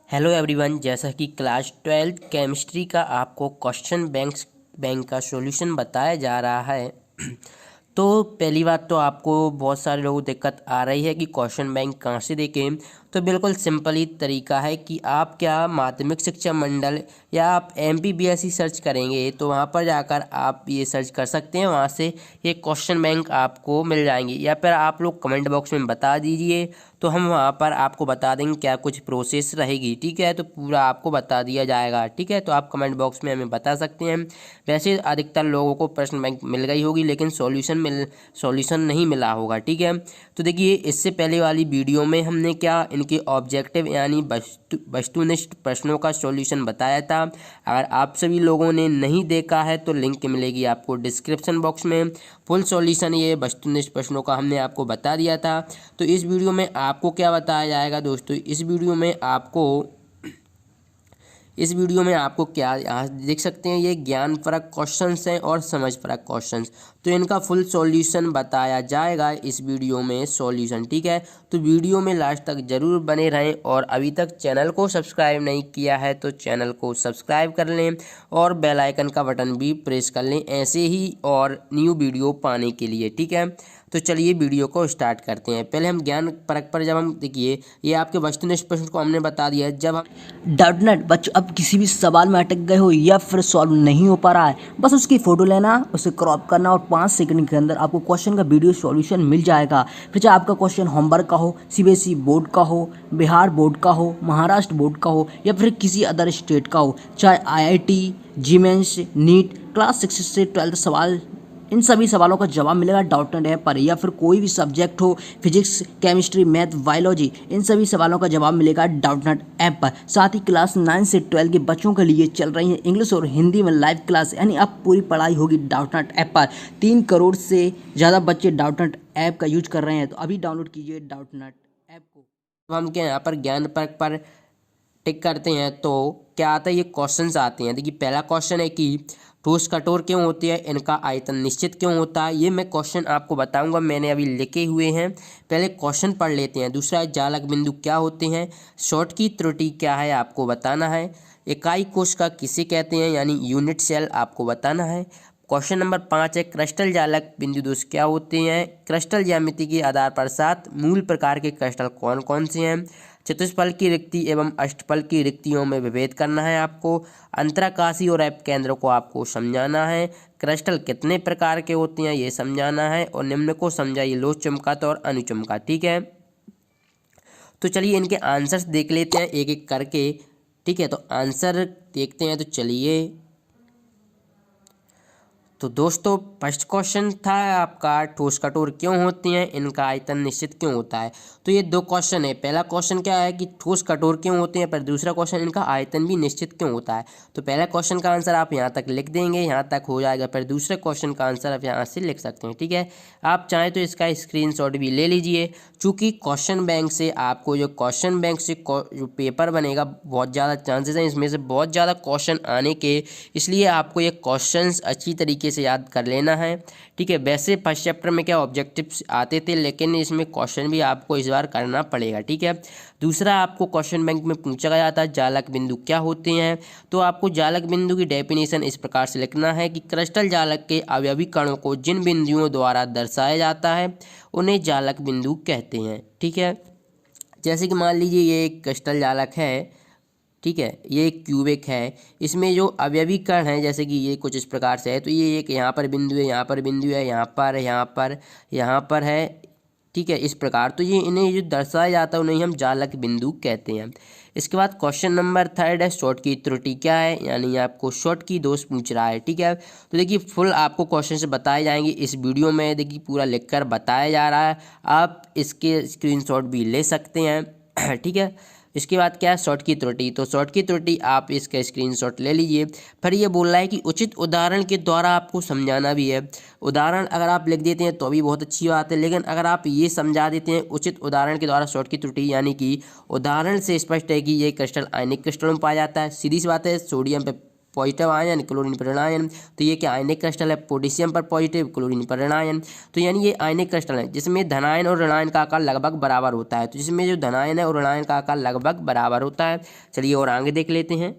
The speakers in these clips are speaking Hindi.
हेलो एवरीवन, जैसा कि क्लास 12 केमिस्ट्री का आपको क्वेश्चन बैंक का सॉल्यूशन बताया जा रहा है। तो पहली बात तो आपको बहुत सारे लोगों को दिक्कत आ रही है कि क्वेश्चन बैंक कहाँ से देखें। तो बिल्कुल सिंपल ही तरीका है कि आप क्या माध्यमिक शिक्षा मंडल या आप MPBSE सर्च करेंगे तो वहाँ पर जाकर आप ये सर्च कर सकते हैं। वहाँ से ये क्वेश्चन बैंक आपको मिल जाएंगे, या फिर आप लोग कमेंट बॉक्स में बता दीजिए तो हम वहाँ पर आपको बता देंगे क्या कुछ प्रोसेस रहेगी। ठीक है, तो पूरा आपको बता दिया जाएगा। ठीक है, तो आप कमेंट बॉक्स में हमें बता सकते हैं। वैसे अधिकतर लोगों को प्रश्न बैंक मिल गई होगी, लेकिन सॉल्यूशन नहीं मिला होगा। ठीक है, तो देखिए इससे पहले वाली वीडियो में हमने क्या इनके ऑब्जेक्टिव यानी वस्तुनिष्ठ प्रश्नों का सॉल्यूशन बताया था। अगर आप सभी लोगों ने नहीं देखा है तो लिंक मिलेगी आपको डिस्क्रिप्शन बॉक्स में। फुल सॉल्यूशन ये वस्तुनिष्ठ प्रश्नों का हमने आपको बता दिया था। तो इस वीडियो में आपको क्या बताया जाएगा दोस्तों, इस वीडियो में आपको क्या यहाँ देख सकते हैं, ये ज्ञान परक क्वेश्चंस हैं और समझ परक क्वेश्चंस। तो इनका फुल सॉल्यूशन बताया जाएगा इस वीडियो में सॉल्यूशन। ठीक है, तो वीडियो में लास्ट तक जरूर बने रहें, और अभी तक चैनल को सब्सक्राइब नहीं किया है तो चैनल को सब्सक्राइब कर लें और बेल आइकन का बटन भी प्रेस कर लें ऐसे ही और न्यू वीडियो पाने के लिए। ठीक है, तो चलिए वीडियो को स्टार्ट करते हैं। पहले हम ज्ञान परक पर जब हम देखिए ये आपके वस्तुनिष्ठ प्रश्न को हमने बता दिया है। जब हम डाउटनेट बच्चों अब किसी भी सवाल में अटक गए हो या फिर सॉल्व नहीं हो पा रहा है, बस उसकी फोटो लेना, उसे क्रॉप करना और 5 सेकंड के अंदर आपको क्वेश्चन का वीडियो सॉल्यूशन मिल जाएगा। फिर चाहे आपका क्वेश्चन होमवर्क का हो, CBSE बोर्ड का हो, बिहार बोर्ड का हो, महाराष्ट्र बोर्ड का हो या फिर किसी अदर स्टेट का हो, चाहे IIT, GMAINS, नीट, क्लास 6 से 12 सवाल, इन सभी सवालों का जवाब मिलेगा डाउटनेट ऐप पर। या फिर कोई भी सब्जेक्ट हो, फिजिक्स, केमिस्ट्री, मैथ, बायोलॉजी, इन सभी सवालों का जवाब मिलेगा डाउटनेट ऐप पर। साथ ही क्लास 9 से 12 के बच्चों के लिए चल रही है इंग्लिश और हिंदी में लाइव क्लास, यानी अब पूरी पढ़ाई होगी डाउटनेट ऐप पर। 3 करोड़ से ज़्यादा बच्चे डाउटनेट ऐप का यूज कर रहे हैं, तो अभी डाउनलोड कीजिए डाउटनेट ऐप को। हम क्या यहाँ पर ज्ञान परक पर टिक करते हैं तो क्या आता है, ये क्वेश्चंस आते हैं। देखिए पहला क्वेश्चन है कि ठोस कठोर क्यों होती है, इनका आयतन निश्चित क्यों होता है। ये मैं क्वेश्चन आपको बताऊंगा, मैंने अभी लिखे हुए हैं। पहले क्वेश्चन पढ़ लेते हैं। दूसरा है जालक बिंदु क्या होते हैं, शॉर्ट की त्रुटि क्या है आपको बताना है। इकाई कोशिका किसे कहते हैं यानी यूनिट सेल आपको बताना है। क्वेश्चन नंबर 5 है क्रिस्टल जालक बिंदु दोष क्या होते हैं। क्रिस्टल ज्यामिति के आधार पर 7 मूल प्रकार के क्रिस्टल कौन कौन से हैं। चतुष्फल की रिक्ति एवं अष्टफल की रिक्तियों में विभेद करना है आपको। अंतराकाशी और एप केंद्रों को आपको समझाना है। क्रिस्टल कितने प्रकार के होते हैं ये समझाना है, और निम्न को समझाइए लोच चुम्बकत्व और अनुचुम्बकत्व। ठीक है, तो चलिए इनके आंसर्स देख लेते हैं एक एक करके। ठीक है, तो आंसर देखते हैं। तो चलिए, तो दोस्तों फर्स्ट क्वेश्चन था आपका ठोस कठोर क्यों होती हैं, इनका आयतन निश्चित क्यों होता है। तो ये दो क्वेश्चन है। पहला क्वेश्चन क्या है कि ठोस कठोर क्यों होते हैं, पर दूसरा क्वेश्चन इनका आयतन भी निश्चित क्यों होता है। तो पहला क्वेश्चन का आंसर आप यहाँ तक लिख देंगे, यहाँ तक हो जाएगा। फिर दूसरे क्वेश्चन का आंसर आप यहाँ से लिख सकते हैं। ठीक है, आप चाहें तो इसका स्क्रीनशॉट भी ले लीजिए। चूँकि क्वेश्चन बैंक से आपको जो क्वेश्चन बैंक से जो पेपर बनेगा बहुत ज़्यादा चांसेस हैं इसमें से बहुत ज़्यादा क्वेश्चन आने के, इसलिए आपको ये क्वेश्चंस अच्छी तरीके से याद कर लेना है। ठीक है, वैसे फर्स्ट चैप्टर में क्या ऑब्जेक्टिव्स आते थे, लेकिन इसमें क्वेश्चन भी आपको इस बार करना पड़ेगा। ठीक है, दूसरा आपको क्वेश्चन बैंक में पूछा गया था जालक बिंदु क्या होते हैं। तो आपको जालक बिंदु की डेफिनेशन इस प्रकार से लिखना है कि क्रिस्टल जालक के अवयवी कणों को जिन बिंदुओं द्वारा दर्शाया जाता है उन्हें जालक बिंदु कहते हैं। ठीक है, जैसे कि मान लीजिए ये एक क्रिस्टल जालक है। ठीक है, ये एक क्यूबिक है, इसमें जो अवयवी कण है जैसे कि ये कुछ इस प्रकार से है। तो ये एक यहाँ पर बिंदु है, यहाँ पर बिंदु है, यहाँ पर है। ठीक है, इस प्रकार तो ये इन्हें जो दर्शाया जाता है उन्हें हम जालक बिंदु कहते हैं। इसके बाद क्वेश्चन नंबर 3 है शॉर्ट की त्रुटि क्या है, यानी आपको शॉर्ट की दोष पूछ रहा है। ठीक है, तो देखिए फुल आपको क्वेश्चन से बताए जाएंगे इस वीडियो में। देखिए पूरा लिखकर बताया जा रहा है, आप इसके स्क्रीनशॉट भी ले सकते हैं। ठीक है, इसके बाद क्या है शॉर्ट की त्रुटि। तो शॉर्ट की त्रुटि आप इसका स्क्रीनशॉट ले लीजिए। फिर ये बोल रहा है कि उचित उदाहरण के द्वारा आपको समझाना भी है। उदाहरण अगर आप लिख देते हैं तो भी बहुत अच्छी बात है, लेकिन अगर आप ये समझा देते हैं उचित उदाहरण के द्वारा शॉर्ट की त्रुटि, यानी कि उदाहरण से स्पष्ट है कि ये क्रिस्टल आयनिक क्रिस्टलों में पाया जाता है। सीधी सी बात है, सोडियम पे पॉजिटिव आयन, क्लोरीन पर ऋण आयन। तो ये क्या आयनिक क्रिस्टल है, पोटेशियम पर पॉजिटिव, क्लोरीन पर ऋण आयन। तो यानी ये आयनिक क्रिस्टल है जिसमें धनायन और ऋणायन का आकार लगभग बराबर होता है। तो जिसमें जो धनायन है और ऋणायन का आकार लगभग बराबर होता है। चलिए और आगे देख लेते हैं,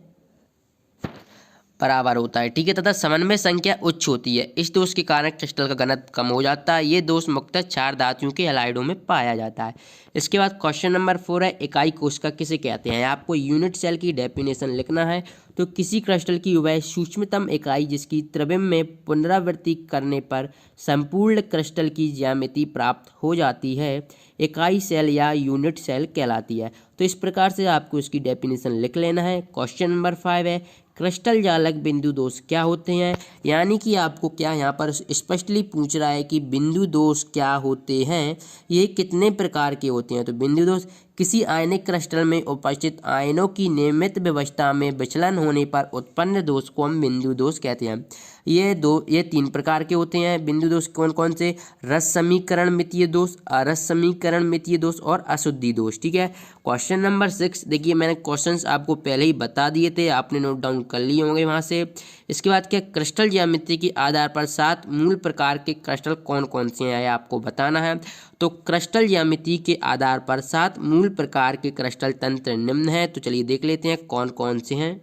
बराबर होता है, ठीक है, तथा समन्वय संख्या उच्च होती है। इस दोष के कारण क्रिस्टल का घनत्व कम हो जाता है। ये दोष मुख्यतः क्षार धातुओं के हैलाइडों में पाया जाता है। इसके बाद क्वेश्चन नंबर 4 है, इकाई कोशिका किसे कहते हैं। आपको यूनिट सेल की डेफिनेशन लिखना है। तो किसी क्रिस्टल की वह सूक्ष्मतम इकाई जिसकी त्रिविम में पुनरावृत्ति करने पर संपूर्ण क्रिस्टल की ज्यामिति प्राप्त हो जाती है, इकाई सेल या यूनिट सेल कहलाती है। तो इस प्रकार से आपको इसकी डेफिनेशन लिख लेना है। क्वेश्चन नंबर 5 है, क्रिस्टल जालक बिंदु दोष क्या होते हैं। यानी कि आपको क्या यहाँ पर स्पष्टली पूछ रहा है कि बिंदु दोष क्या होते हैं, ये कितने प्रकार के होते हैं। तो बिंदु दोष किसी आयनिक क्रिस्टल में उपस्थित आयनों की नियमित व्यवस्था में विचलन होने पर उत्पन्न दोष को हम बिंदु दोष कहते हैं। ये 3 प्रकार के होते हैं बिंदु दोष। कौन कौन से, रस समीकरण मितीय दोष, अरस समीकरण मितीय दोष और अशुद्धि दोष, ठीक है। क्वेश्चन नंबर 6 देखिए, मैंने क्वेश्चंस आपको पहले ही बता दिए थे, आपने नोट डाउन कर लिए होंगे वहाँ से। इसके बाद क्या, क्रिस्टल ज्यामिति के आधार पर 7 मूल प्रकार के क्रिस्टल कौन कौन से हैं आपको बताना है। तो क्रिस्टल ज्यामिति के आधार पर 7 मूल प्रकार के क्रिस्टल तंत्र निम्न हैं। तो चलिए देख लेते हैं कौन कौन से हैं,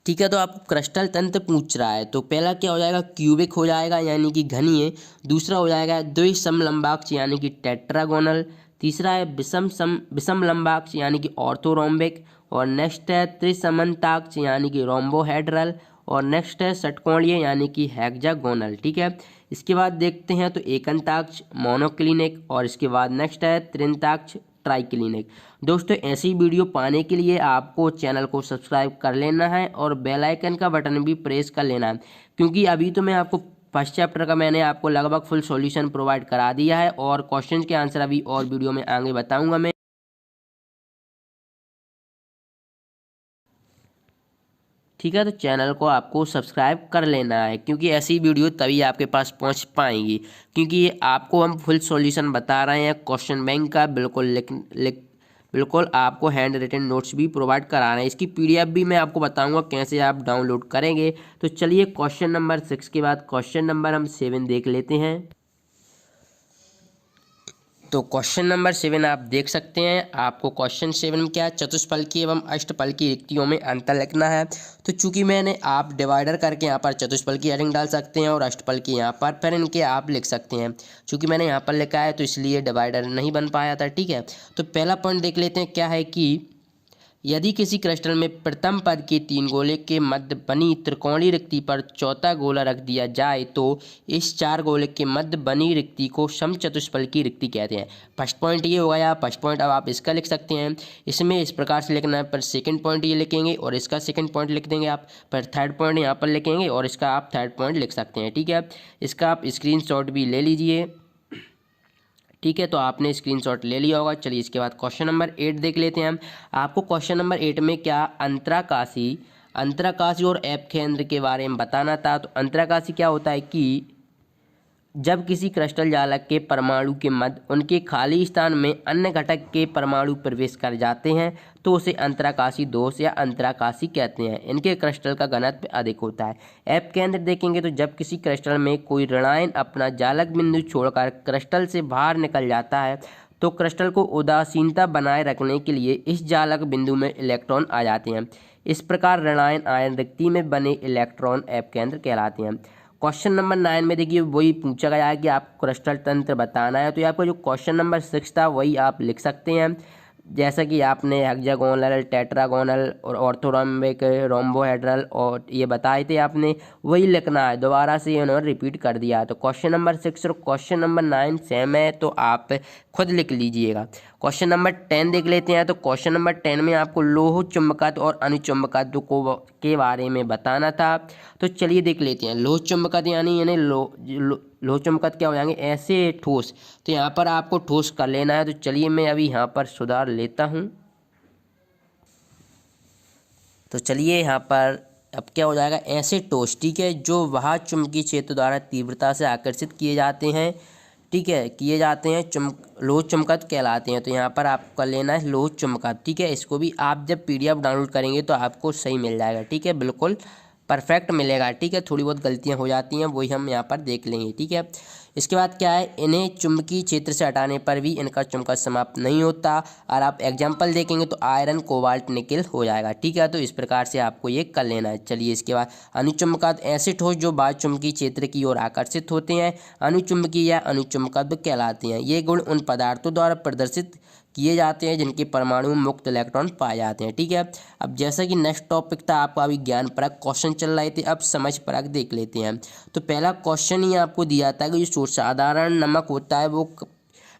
ठीक है। तो आपको क्रिस्टल तंत्र पूछ रहा है। तो पहला क्या हो जाएगा, क्यूबिक हो जाएगा यानी कि घनीय। दूसरा हो जाएगा द्विसमलंबाक्ष यानी कि टेट्रागोनल। तीसरा है विषमलंबाक्ष यानी कि ऑर्थोरोम्बिक। और नेक्स्ट है त्रिसमन्ताक्ष यानी कि रोम्बोहेड्रल। और नेक्स्ट है षटकोणीय यानी कि हेक्सागोनल, ठीक है। इसके बाद देखते हैं तो एकंताक्ष मोनोक्लिनिक। और इसके बाद नेक्स्ट है त्रिंताक्ष ट्राइक्लिनिक। दोस्तों ऐसी वीडियो पाने के लिए आपको चैनल को सब्सक्राइब कर लेना है और बेल आइकन का बटन भी प्रेस कर लेना है, क्योंकि अभी तो मैं आपको फर्स्ट चैप्टर का मैंने आपको लगभग फुल सॉल्यूशन प्रोवाइड करा दिया है और क्वेश्चंस के आंसर अभी और वीडियो में आगे बताऊंगा मैं, ठीक है। तो चैनल को आपको सब्सक्राइब कर लेना है, क्योंकि ऐसी वीडियो तभी आपके पास पहुंच पाएंगी, क्योंकि ये आपको हम फुल सॉल्यूशन बता रहे हैं क्वेश्चन बैंक का। बिल्कुल आपको हैंड रिटन नोट्स भी प्रोवाइड करा रहे हैं। इसकी पीडीएफ भी मैं आपको बताऊंगा कैसे आप डाउनलोड करेंगे। तो चलिए क्वेश्चन नंबर 6 के बाद क्वेश्चन नंबर हम 7 देख लेते हैं। तो क्वेश्चन नंबर 7 आप देख सकते हैं। आपको क्वेश्चन 7 में क्या, चतुष्फलकी एवं अष्टफलकी रिक्तियों में अंतर लिखना है। तो चूंकि मैंने आप डिवाइडर करके यहाँ पर चतुष्फलकी हेडिंग डाल सकते हैं और अष्टफलकी यहाँ पर फिर इनके आप लिख सकते हैं। चूंकि मैंने यहाँ पर लिखा है तो इसलिए डिवाइडर नहीं बन पाया था, ठीक है। तो पहला पॉइंट देख लेते हैं, क्या है कि यदि किसी क्रिस्टल में प्रथम पद के 3 गोले के मध्य बनी त्रिकोणीय रिक्ति पर चौथा गोला रख दिया जाए तो इस 4 गोले के मध्य बनी रिक्ति को समचतुष्फलकी रिक्ति कहते हैं। फर्स्ट पॉइंट ये हो गया। फर्स्ट पॉइंट अब आप इसका लिख सकते हैं, इसमें इस प्रकार से लिखना है। पर सेकंड पॉइंट ये लिखेंगे और इसका सेकंड पॉइंट लिख देंगे आप। पर थर्ड पॉइंट यहाँ पर लिखेंगे और इसका आप थर्ड पॉइंट लिख सकते हैं, ठीक है। इसका आप स्क्रीनशॉट भी ले लीजिए, ठीक है। तो आपने स्क्रीनशॉट ले लिया होगा। चलिए इसके बाद क्वेश्चन नंबर 8 देख लेते हैं हम। आपको क्वेश्चन नंबर 8 में क्या, अंतराकाशी और एप केंद्र के बारे में बताना था। तो अंतराकाशी क्या होता है कि जब किसी क्रिस्टल जालक के परमाणु के मध्य उनके खाली स्थान में अन्य घटक के परमाणु प्रवेश कर जाते हैं तो उसे अंतराकाशी दोष या अंतराकाशी कहते हैं। इनके क्रिस्टल का घनत्व अधिक होता है। एप केंद्र देखेंगे तो जब किसी क्रिस्टल में कोई ऋणायन अपना जालक बिंदु छोड़कर क्रिस्टल से बाहर निकल जाता है तो क्रिस्टल को उदासीनता बनाए रखने के लिए इस जालक बिंदु में इलेक्ट्रॉन आ जाते हैं। इस प्रकार ऋणायन आयन रिक्ति में बने इलेक्ट्रॉन एप केंद्र कहलाते हैं। क्वेश्चन नंबर 9 में देखिए वही पूछा गया है कि आपको क्रिस्टल तंत्र बताना है। तो ये आपका जो क्वेश्चन नंबर 6 था वही आप लिख सकते हैं, जैसा कि आपने हेक्सागोनल, टेट्रागोनल और ऑर्थोरोम्बिक, रोम्बोहेड्रल और ये बताए थे आपने, वही लिखना है। दोबारा से इन्होंने रिपीट कर दिया। तो क्वेश्चन नंबर 6 और क्वेश्चन नंबर 9 सेम है, तो आप खुद लिख लीजिएगा। क्वेश्चन नंबर 10 देख लेते हैं। तो क्वेश्चन नंबर 10 में आपको लोह चुंबकत्व और अनुचुंबकत्व के बारे में बताना था। तो चलिए देख लेते हैं। लोह चुंबकत्व यानी लोह चुंबकत्व क्या हो जाएंगे, ऐसे ठोस। तो यहाँ पर आपको ठोस कर लेना है। तो चलिए मैं अभी यहाँ पर सुधार लेता हूँ। तो चलिए यहाँ पर अब क्या हो जाएगा, ऐसे ठोस, ठीक है, जो वह चुंबकीय क्षेत्र द्वारा तीव्रता से आकर्षित किए जाते हैं, ठीक है, किए जाते हैं लोह चुंबकत्व कहलाते हैं। तो यहाँ पर आपको लेना है लोह चुंबकत्व। ठीक है, इसको भी आप जब PDF डाउनलोड करेंगे तो आपको सही मिल जाएगा। ठीक है, बिल्कुल परफेक्ट मिलेगा। ठीक है, थोड़ी बहुत गलतियाँ हो जाती हैं, वही हम यहाँ पर देख लेंगे। ठीक है, इसके बाद क्या है, इन्हें चुंबकीय क्षेत्र से हटाने पर भी इनका चुंबकत्व समाप्त नहीं होता। और आप एग्जाम्पल देखेंगे तो आयरन, कोबाल्ट, निकेल हो जाएगा। ठीक है, तो इस प्रकार से आपको ये कर लेना है। चलिए, इसके बाद अनुचुंबकत्व ऐसे ठोस जो बाह्य चुंबकीय क्षेत्र की ओर आकर्षित होते हैं अनुचुंबकीय या अनुचुंबकत्व कहलाते हैं। ये गुण उन पदार्थों द्वारा प्रदर्शित किए जाते हैं जिनके परमाणु में मुक्त इलेक्ट्रॉन पाए जाते हैं। ठीक है, अब जैसा कि नेक्स्ट टॉपिक था आपका अभी ज्ञान परक क्वेश्चन चल रहे थे, अब समझ परक देख लेते हैं। तो पहला क्वेश्चन ही आपको दिया था कि जो साधारण नमक होता है वो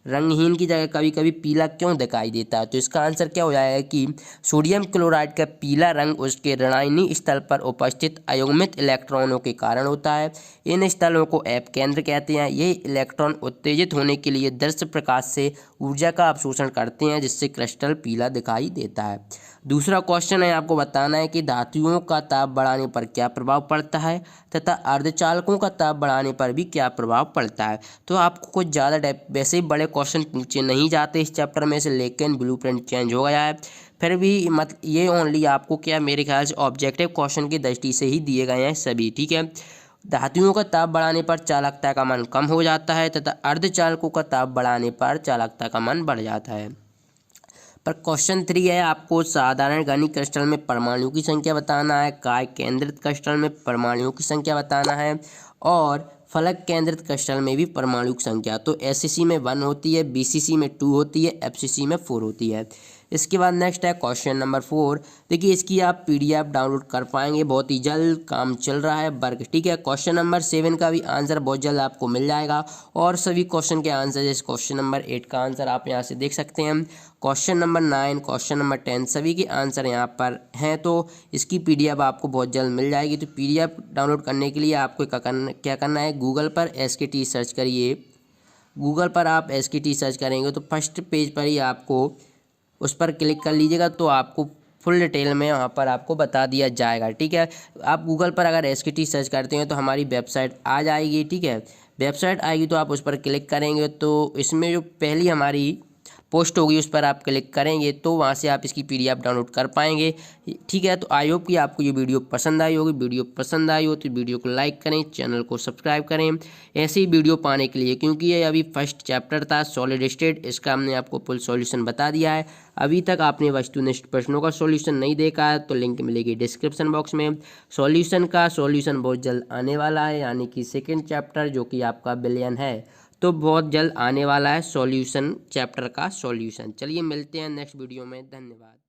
रंगहीन की जगह कभी कभी पीला क्यों दिखाई देता है। तो इसका आंसर क्या हो जाएगा कि सोडियम क्लोराइड का पीला रंग उसके ऋणायनी स्थल पर उपस्थित अयुग्मित इलेक्ट्रॉनों के कारण होता है। इन स्थलों को ऐप केंद्र कहते हैं। ये इलेक्ट्रॉन उत्तेजित होने के लिए दृश्य प्रकाश से ऊर्जा का अवशोषण करते हैं जिससे क्रिस्टल पीला दिखाई देता है। दूसरा क्वेश्चन है, आपको बताना है कि धातुओं का ताप बढ़ाने पर क्या प्रभाव पड़ता है तथा अर्धचालकों का ताप बढ़ाने पर भी क्या प्रभाव पड़ता है। तो आपको कुछ ज़्यादा वैसे ही बड़े क्वेश्चन पूछे नहीं जाते इस चैप्टर में से, लेकिन ब्लूप्रिंट चेंज हो गया है। फिर भी ये ओनली आपको क्या मेरे ख्याल से ऑब्जेक्टिव क्वेश्चन की दृष्टि से ही दिए गए हैं सभी। ठीक है, धातुओं का ताप बढ़ाने पर चालकता का मान कम हो जाता है तथा अर्धचालकों का ताप बढ़ाने पर चालकता का मान बढ़ जाता है। पर क्वेश्चन 3 है, आपको साधारण घनी क्रिस्टल में परमाणुओं की संख्या बताना है, काय केंद्रित क्रिस्टल में परमाणुओं की संख्या बताना है और फलक केंद्रित क्रिस्टल में भी परमाणु की संख्या। तो SCC में 1 होती है, BCC में 2 होती है, FCC में 4 होती है। इसके बाद नेक्स्ट है क्वेश्चन नंबर 4। देखिए, इसकी आप PDF डाउनलोड कर पाएंगे, बहुत ही जल्द काम चल रहा है वर्क। ठीक है, क्वेश्चन नंबर 7 का भी आंसर बहुत जल्द आपको मिल जाएगा और सभी क्वेश्चन के आंसर जैसे क्वेश्चन नंबर 8 का आंसर आप यहाँ से देख सकते हैं, क्वेश्चन नंबर 9, क्वेश्चन नंबर 10 सभी के आंसर यहाँ पर हैं। तो इसकी PDF आपको बहुत जल्द मिल जाएगी। तो PDF डाउनलोड करने के लिए आपको क्या करना है, गूगल पर SKT सर्च करिए। गूगल पर आप SKT सर्च करेंगे तो फर्स्ट पेज पर ही आपको उस पर क्लिक कर लीजिएगा तो आपको फुल डिटेल में वहाँ पर आपको बता दिया जाएगा। ठीक है, आप गूगल पर अगर SKT सर्च करते हैं तो हमारी वेबसाइट आ जाएगी। ठीक है, वेबसाइट आएगी तो आप उस पर क्लिक करेंगे तो इसमें जो पहली हमारी पोस्ट होगी उस पर आप क्लिक करेंगे तो वहाँ से आप इसकी PDF डाउनलोड कर पाएंगे। ठीक है, तो आई होप कि आपको ये वीडियो पसंद आई होगी। वीडियो पसंद आई हो तो वीडियो को लाइक करें, चैनल को सब्सक्राइब करें ऐसे ही वीडियो पाने के लिए, क्योंकि ये अभी फर्स्ट चैप्टर था सॉलिड स्टेट, इसका हमने आपको फुल सॉल्यूशन बता दिया है। अभी तक आपने वस्तुनिष्ठ प्रश्नों का सॉल्यूशन नहीं देखा है तो लिंक मिलेगी डिस्क्रिप्शन बॉक्स में। सॉल्यूशन बहुत जल्द आने वाला है, यानी कि सेकेंड चैप्टर जो कि आपका बिलियन है तो बहुत जल्द आने वाला है सॉल्यूशन चैप्टर का सॉल्यूशन। चलिए मिलते हैं नेक्स्ट वीडियो में, धन्यवाद।